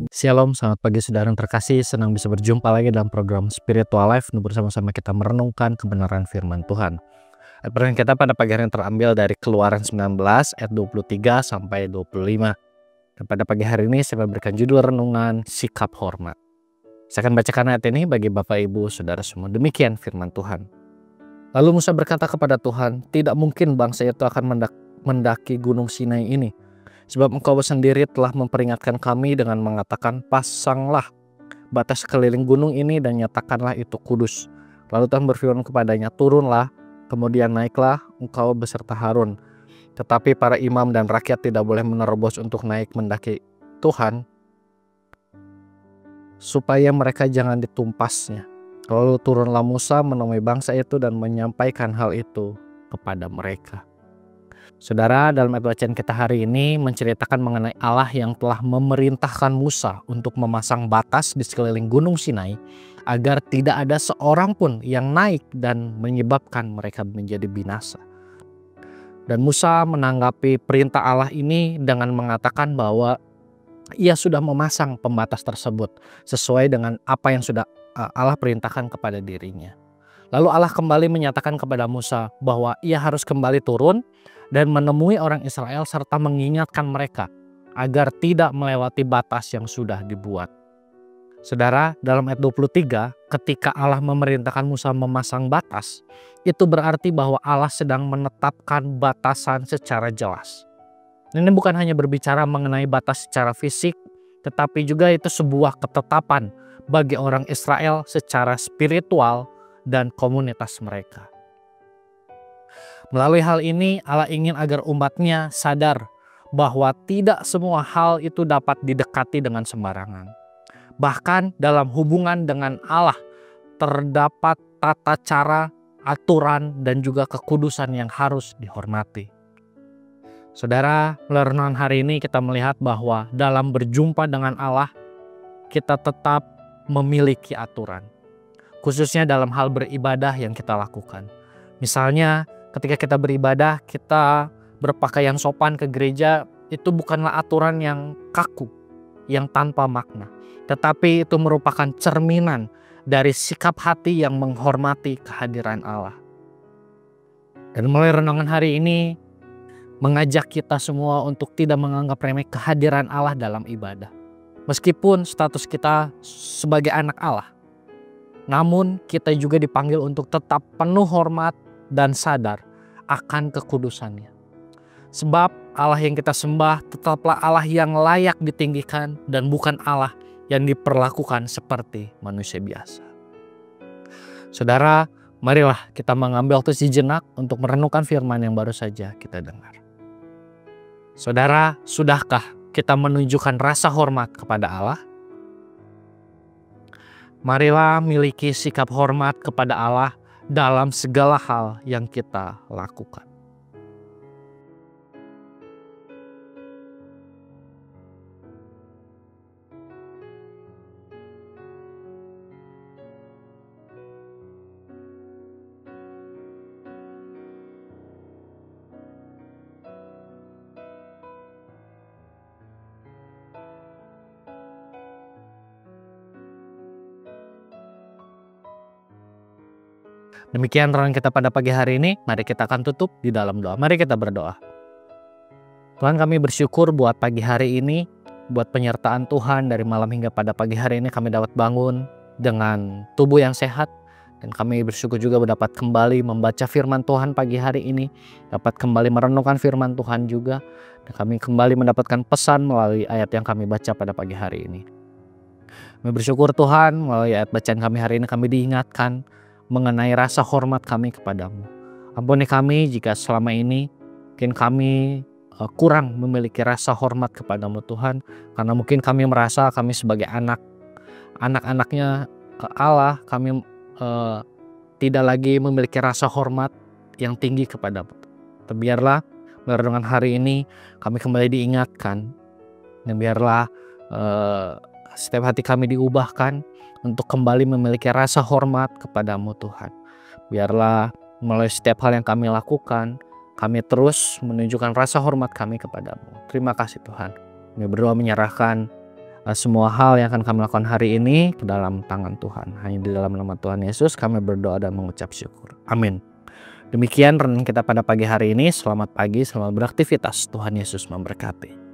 Shalom, selamat pagi saudara yang terkasih. Senang bisa berjumpa lagi dalam program Spiritual Life. Bersama-sama kita merenungkan kebenaran firman Tuhan. Ayat renungan kita pada pagi hari ini terambil dari Keluaran 19 ayat 23 sampai 25. Dan pada pagi hari ini saya memberikan judul renungan Sikap Hormat. Saya akan bacakan ayat ini bagi Bapak Ibu Saudara semua. Demikian firman Tuhan. Lalu Musa berkata kepada Tuhan, "Tidak mungkin bangsa itu akan mendaki gunung Sinai ini. Sebab engkau sendiri telah memperingatkan kami dengan mengatakan, pasanglah batas sekeliling gunung ini dan nyatakanlah itu kudus." Lalu Tuhan berfirman kepadanya, "Turunlah, kemudian naiklah engkau beserta Harun. Tetapi para imam dan rakyat tidak boleh menerobos untuk naik mendaki Tuhan, supaya mereka jangan ditumpasnya." Lalu turunlah Musa menemui bangsa itu dan menyampaikan hal itu kepada mereka. Saudara, dalam ayat bacaan kita hari ini menceritakan mengenai Allah yang telah memerintahkan Musa untuk memasang batas di sekeliling gunung Sinai agar tidak ada seorang pun yang naik dan menyebabkan mereka menjadi binasa. Dan Musa menanggapi perintah Allah ini dengan mengatakan bahwa ia sudah memasang pembatas tersebut sesuai dengan apa yang sudah Allah perintahkan kepada dirinya. Lalu Allah kembali menyatakan kepada Musa bahwa ia harus kembali turun dan menemui orang Israel serta mengingatkan mereka agar tidak melewati batas yang sudah dibuat. Saudara, dalam ayat 23, ketika Allah memerintahkan Musa memasang batas, itu berarti bahwa Allah sedang menetapkan batasan secara jelas. Ini bukan hanya berbicara mengenai batas secara fisik, tetapi juga itu sebuah ketetapan bagi orang Israel secara spiritual dan komunitas mereka. Melalui hal ini Allah ingin agar umatnya sadar bahwa tidak semua hal itu dapat didekati dengan sembarangan. Bahkan dalam hubungan dengan Allah terdapat tata cara, aturan, dan juga kekudusan yang harus dihormati. Saudara, melalui renungan hari ini kita melihat bahwa dalam berjumpa dengan Allah kita tetap memiliki aturan. Khususnya dalam hal beribadah yang kita lakukan. Misalnya ketika kita beribadah, kita berpakaian sopan ke gereja, itu bukanlah aturan yang kaku, yang tanpa makna. Tetapi itu merupakan cerminan dari sikap hati yang menghormati kehadiran Allah. Dan mulai renungan hari ini mengajak kita semua untuk tidak menganggap remeh kehadiran Allah dalam ibadah. Meskipun status kita sebagai anak Allah, namun kita juga dipanggil untuk tetap penuh hormat dan sadar akan kekudusannya. Sebab Allah yang kita sembah tetaplah Allah yang layak ditinggikan dan bukan Allah yang diperlakukan seperti manusia biasa. Saudara, marilah kita mengambil waktu sejenak untuk merenungkan firman yang baru saja kita dengar. Saudara, sudahkah kita menunjukkan rasa hormat kepada Allah? Marilah miliki sikap hormat kepada Allah dalam segala hal yang kita lakukan. Demikian renungan kita pada pagi hari ini. Mari kita akan tutup di dalam doa. Mari kita berdoa. Tuhan, kami bersyukur buat pagi hari ini, buat penyertaan Tuhan dari malam hingga pada pagi hari ini kami dapat bangun dengan tubuh yang sehat. Dan kami bersyukur juga dapat kembali membaca firman Tuhan pagi hari ini, dapat kembali merenungkan firman Tuhan juga. Dan kami kembali mendapatkan pesan melalui ayat yang kami baca pada pagi hari ini. Kami bersyukur Tuhan, melalui ayat bacaan kami hari ini kami diingatkan mengenai rasa hormat kami kepadamu. Ampuni kami jika selama ini mungkin kami kurang memiliki rasa hormat kepadamu Tuhan. Karena mungkin kami merasa kami sebagai anak-anaknya Allah, kami tidak lagi memiliki rasa hormat yang tinggi kepadamu. Biarlah dengan hari ini kami kembali diingatkan. Dan biarlah setiap hati kami diubahkan untuk kembali memiliki rasa hormat kepadamu Tuhan. Biarlah melalui setiap hal yang kami lakukan, kami terus menunjukkan rasa hormat kami kepadamu. Terima kasih Tuhan. Kami berdoa menyerahkan semua hal yang akan kami lakukan hari ini ke dalam tangan Tuhan. Hanya di dalam nama Tuhan Yesus kami berdoa dan mengucap syukur. Amin. Demikian renungan kita pada pagi hari ini. Selamat pagi, selamat beraktivitas. Tuhan Yesus memberkati.